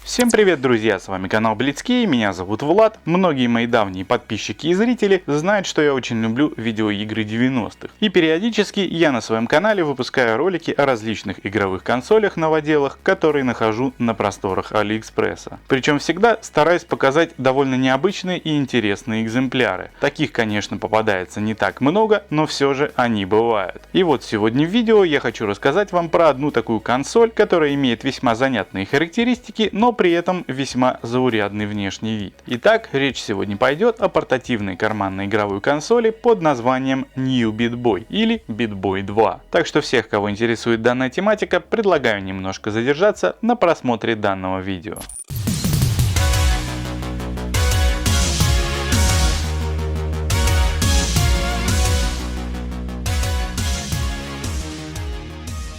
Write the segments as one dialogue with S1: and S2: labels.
S1: Всем привет, друзья, с вами канал Блицкий, меня зовут Влад. Многие мои давние подписчики и зрители знают, что я очень люблю видеоигры 90-х. И периодически я на своем канале выпускаю ролики о различных игровых консолях-новоделах, которые нахожу на просторах Алиэкспресса. Причем всегда стараюсь показать довольно необычные и интересные экземпляры. Таких, конечно, попадается не так много, но все же они бывают. И вот сегодня в видео я хочу рассказать вам про одну такую консоль, которая имеет весьма занятные характеристики, но при этом весьма заурядный внешний вид. Итак, речь сегодня пойдет о портативной карманной игровой консоли под названием New Beat Boy или Beat Boy 2. Так что всех, кого интересует данная тематика, предлагаю немножко задержаться на просмотре данного видео.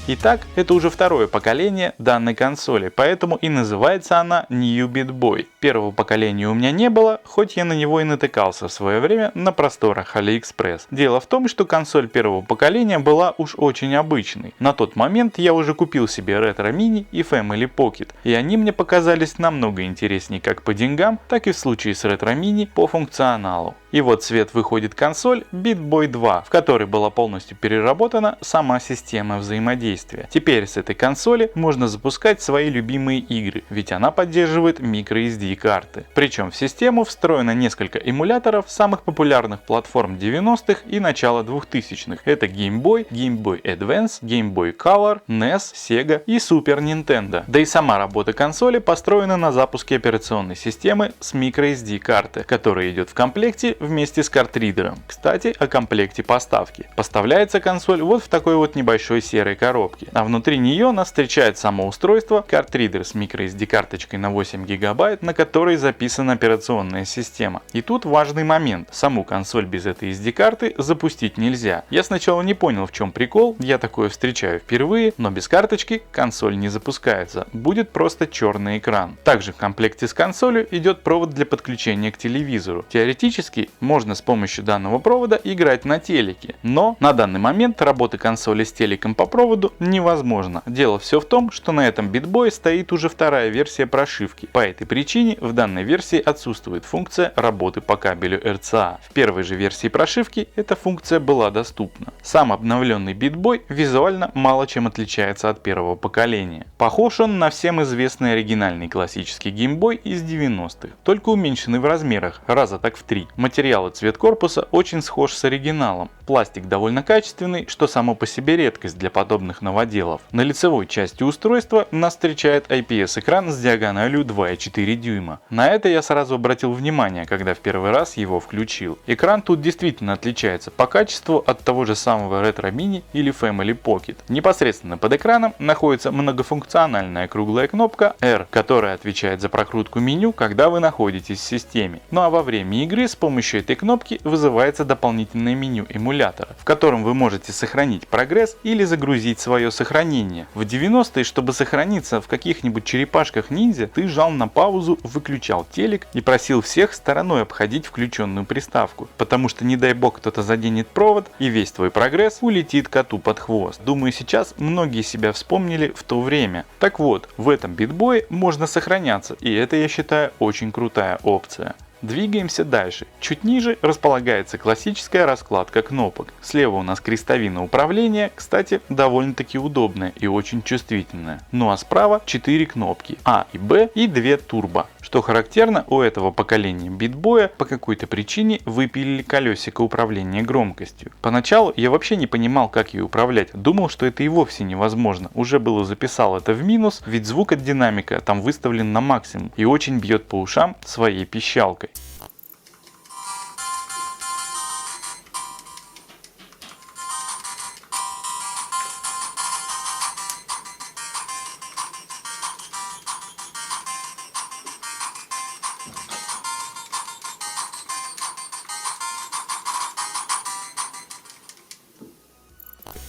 S1: Итак, это уже второе поколение данной консоли, поэтому и называется она New Beat Boy. Первого поколения у меня не было, хоть я на него и натыкался в свое время на просторах Алиэкспресс. Дело в том, что консоль первого поколения была уж очень обычной. На тот момент я уже купил себе Retro Mini и Family Pocket, и они мне показались намного интереснее как по деньгам, так и в случае с Retro Mini по функционалу. И вот в свет выходит консоль Beat Boy 2, в которой была полностью переработана сама система взаимодействия. Теперь с этой консоли можно запускать свои любимые игры, ведь она поддерживает microSD карты. Причем в систему встроено несколько эмуляторов самых популярных платформ 90-х и начала 2000-х. Это Game Boy, Game Boy Advance, Game Boy Color, NES, Sega и Super Nintendo. Да и сама работа консоли построена на запуске операционной системы с microSD карты, которая идет в комплекте вместе с картридером. Кстати, о комплекте поставки. Поставляется консоль вот в такой вот небольшой серой коробке, а внутри нее нас встречает само устройство, картридер с microSD карточкой на 8 гигабайт, на которой записана операционная система. И тут важный момент: саму консоль без этой SD карты запустить нельзя. Я сначала не понял, в чем прикол, я такое встречаю впервые, но без карточки консоль не запускается, будет просто черный экран. Также в комплекте с консолью идет провод для подключения к телевизору. Теоретически можно с помощью данного провода играть на телеке, но на данный момент работа консоли с телеком по проводу невозможно. Дело все в том, что на этом Beat Boy стоит уже вторая версия прошивки. По этой причине в данной версии отсутствует функция работы по кабелю RCA. В первой же версии прошивки эта функция была доступна. Сам обновленный Beat Boy визуально мало чем отличается от первого поколения. Похож он на всем известный оригинальный классический Game Boy из 90-х, только уменьшенный в размерах, раза так в 3. Материал и цвет корпуса очень схож с оригиналом. Пластик довольно качественный, что само по себе редкость для подобных новоделов. На лицевой части устройства нас встречает IPS-экран с диагональю 2,4 дюйма. На это я сразу обратил внимание, когда в первый раз его включил. Экран тут действительно отличается по качеству от того же самого Retro Mini или Family Pocket. Непосредственно под экраном находится многофункциональная круглая кнопка R, которая отвечает за прокрутку меню, когда вы находитесь в системе. Ну а во время игры с помощью этой кнопки вызывается дополнительное меню эмулятора, в котором вы можете сохранить прогресс или загрузить свое сохранение. В 90-е, чтобы сохраниться в каких-нибудь черепашках ниндзя, ты жал на паузу, выключал телек и просил всех стороной обходить включенную приставку, потому что не дай бог кто-то заденет провод и весь твой прогресс улетит коту под хвост. Думаю, сейчас многие себя вспомнили в то время. Так вот, в этом Beat Boy можно сохраняться, и это, я считаю, очень крутая опция. Двигаемся дальше. Чуть ниже располагается классическая раскладка кнопок. Слева у нас крестовина управления, кстати, довольно-таки удобная и очень чувствительная. Ну а справа 4 кнопки А и Б и 2 турбо. Что характерно, у этого поколения Beat Boy по какой-то причине выпилили колесико управления громкостью. Поначалу я вообще не понимал, как ее управлять. Думал, что это и вовсе невозможно. Уже было записал это в минус, ведь звук от динамика там выставлен на максимум и очень бьет по ушам своей пищалкой.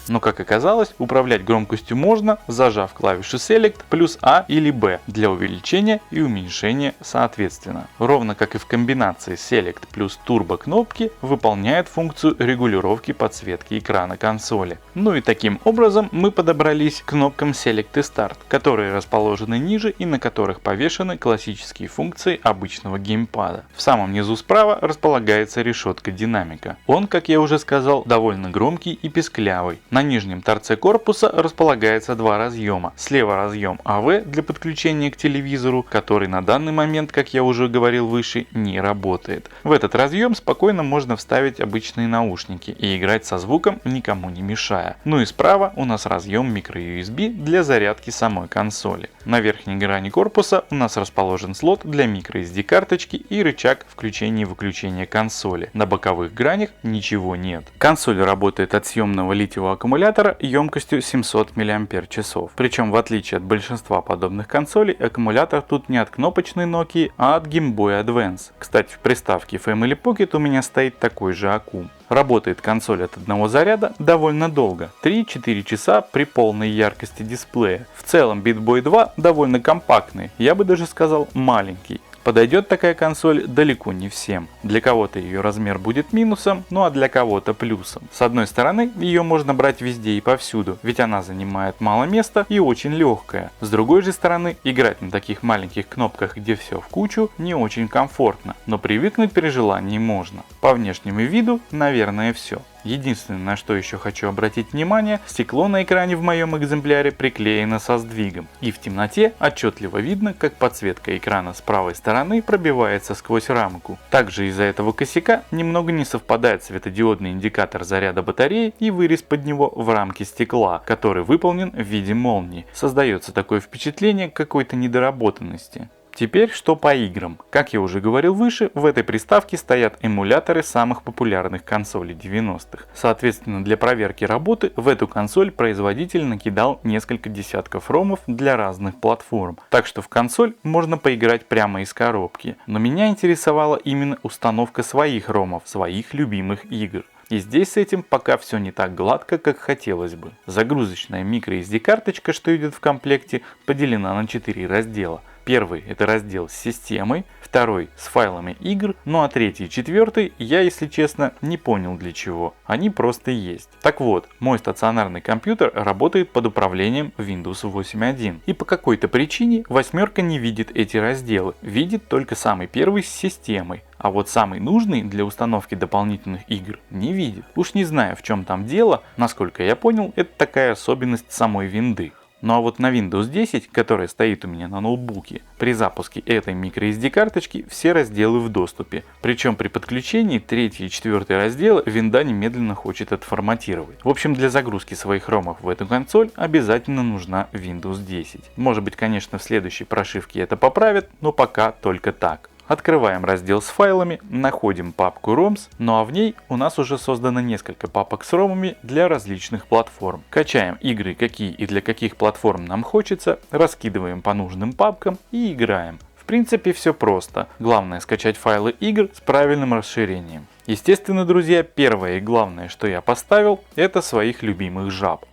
S1: Но как оказалось, управлять громкостью можно, зажав клавишу Select плюс A или B для увеличения и уменьшения соответственно. Ровно как и в комбинации Select плюс Turbo кнопки выполняет функцию регулировки подсветки экрана консоли. Ну и таким образом мы подобрались к кнопкам Select и Start, которые расположены ниже и на которых повешены классические функции обычного геймпада. В самом низу справа располагается решетка динамика. Он, как я уже сказал, довольно громкий и писклявый. На нижнем торце корпуса располагается два разъема. Слева разъем AV для подключения к телевизору, который на данный момент, как я уже говорил выше, не работает. В этот разъем спокойно можно вставить обычные наушники и играть со звуком, никому не мешая. Ну и справа у нас разъем microUSB для зарядки самой консоли. На верхней грани корпуса у нас расположен слот для microSD карточки и рычаг включения и выключения консоли. На боковых гранях ничего нет. Консоль работает от съемного литиевого аккумулятора емкостью 700 мАч. Причем в отличие от большинства подобных консолей, аккумулятор тут не от кнопочной Nokia, а от Game Boy Advance. Кстати, в приставке Family Pocket у меня стоит такой же аккум. Работает консоль от одного заряда довольно долго, 3-4 часа при полной яркости дисплея. В целом Beat Boy 2 довольно компактный, я бы даже сказал маленький. Подойдет такая консоль далеко не всем. Для кого-то ее размер будет минусом, ну а для кого-то плюсом. С одной стороны, ее можно брать везде и повсюду, ведь она занимает мало места и очень легкая. С другой же стороны, играть на таких маленьких кнопках, где все в кучу, не очень комфортно, но привыкнуть при желании можно. По внешнему виду, наверное, все. Единственное, на что еще хочу обратить внимание, стекло на экране в моем экземпляре приклеено со сдвигом. И в темноте отчетливо видно, как подсветка экрана с правой стороны пробивается сквозь рамку. Также из-за этого косяка немного не совпадает светодиодный индикатор заряда батареи и вырез под него в рамке стекла, который выполнен в виде молнии. Создается такое впечатление какой-то недоработанности. Теперь что по играм. Как я уже говорил выше, в этой приставке стоят эмуляторы самых популярных консолей 90-х. Соответственно, для проверки работы в эту консоль производитель накидал несколько десятков ромов для разных платформ. Так что в консоль можно поиграть прямо из коробки. Но меня интересовала именно установка своих ромов, своих любимых игр. И здесь с этим пока все не так гладко, как хотелось бы. Загрузочная microSD карточка, что идет в комплекте, поделена на 4 раздела. Первый – это раздел с системой, второй – с файлами игр, ну а третий и четвертый я, если честно, не понял для чего. Они просто есть. Так вот, мой стационарный компьютер работает под управлением Windows 8.1. И по какой-то причине восьмерка не видит эти разделы, видит только самый первый с системой. А вот самый нужный для установки дополнительных игр не видит. Уж не знаю, в чем там дело, насколько я понял, это такая особенность самой винды. Ну а вот на Windows 10, которая стоит у меня на ноутбуке, при запуске этой microSD карточки все разделы в доступе. Причем при подключении 3 и 4 раздела винда немедленно хочет отформатировать. В общем, для загрузки своих ромов в эту консоль обязательно нужна Windows 10. Может быть, конечно, в следующей прошивке это поправят, но пока только так. Открываем раздел с файлами, находим папку ROMs, ну а в ней у нас уже создано несколько папок с ромами для различных платформ. Качаем игры, какие и для каких платформ нам хочется, раскидываем по нужным папкам и играем. В принципе, все просто. Главное скачать файлы игр с правильным расширением. Естественно, друзья, первое и главное, что я поставил, это своих любимых жаб.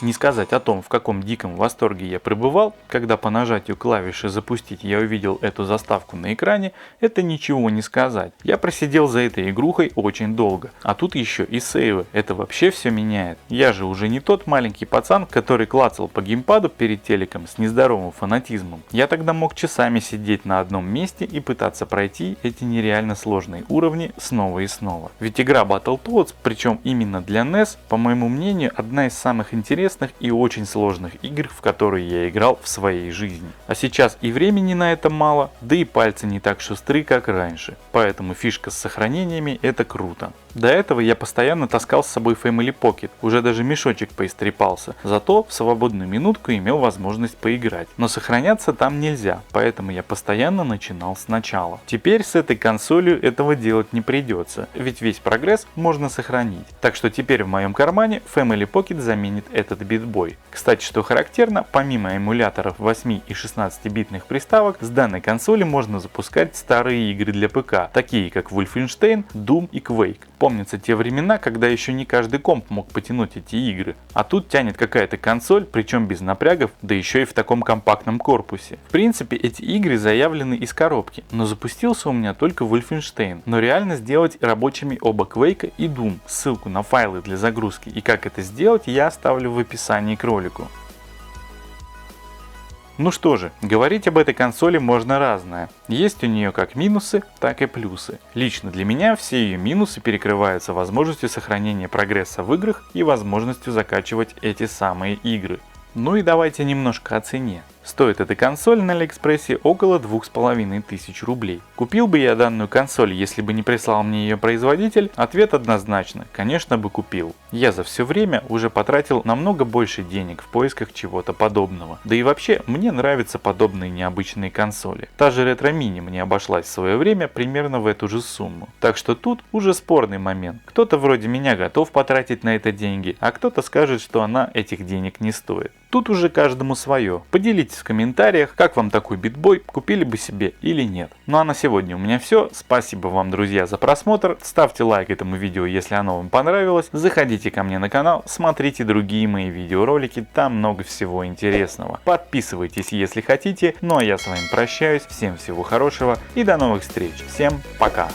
S1: Не сказать о том, в каком диком восторге я пребывал, когда по нажатию клавиши «Запустить» я увидел эту заставку на экране, это ничего не сказать. Я просидел за этой игрухой очень долго. А тут еще и сейвы, это вообще все меняет. Я же уже не тот маленький пацан, который клацал по геймпаду перед телеком с нездоровым фанатизмом. Я тогда мог часами сидеть на одном месте и пытаться пройти эти нереально сложные уровни снова и снова. Ведь игра Battletoads, причем именно для NES, по моему мнению, одна из самых интересных интересных и очень сложных игр, в которые я играл в своей жизни. А сейчас и времени на это мало, да и пальцы не так шустры, как раньше. Поэтому фишка с сохранениями — это круто. До этого я постоянно таскал с собой Family Pocket, уже даже мешочек поистрепался, зато в свободную минутку имел возможность поиграть. Но сохраняться там нельзя, поэтому я постоянно начинал сначала. Теперь с этой консолью этого делать не придется, ведь весь прогресс можно сохранить. Так что теперь в моем кармане Family Pocket заменит этот BitBoy. Кстати, что характерно, помимо эмуляторов 8 и 16-битных приставок, с данной консоли можно запускать старые игры для ПК, такие как Wolfenstein, Doom и Quake. Помнятся те времена, когда еще не каждый комп мог потянуть эти игры, а тут тянет какая-то консоль, причем без напрягов, да еще и в таком компактном корпусе. В принципе, эти игры заявлены из коробки, но запустился у меня только Wolfenstein. Но реально сделать рабочими оба Quake и Doom. Ссылку на файлы для загрузки и как это сделать я оставлю в описании к ролику. Ну что же, говорить об этой консоли можно разное. Есть у нее как минусы, так и плюсы. Лично для меня все ее минусы перекрываются возможностью сохранения прогресса в играх и возможностью закачивать эти самые игры. Ну и давайте немножко о цене. Стоит эта консоль на Алиэкспрессе около 2500 рублей. Купил бы я данную консоль, если бы не прислал мне ее производитель? Ответ однозначно, конечно бы купил. Я за все время уже потратил намного больше денег в поисках чего-то подобного. Да и вообще, мне нравятся подобные необычные консоли. Та же Retro Mini мне обошлась в свое время примерно в эту же сумму. Так что тут уже спорный момент. Кто-то вроде меня готов потратить на это деньги, а кто-то скажет, что она этих денег не стоит. Тут уже каждому свое. Поделитесь в комментариях, как вам такой BitBoy, купили бы себе или нет. Ну а на сегодня у меня все. Спасибо вам, друзья, за просмотр. Ставьте лайк этому видео, если оно вам понравилось. Заходите ко мне на канал, смотрите другие мои видеоролики, там много всего интересного. Подписывайтесь, если хотите. Ну а я с вами прощаюсь. Всем всего хорошего и до новых встреч. Всем пока.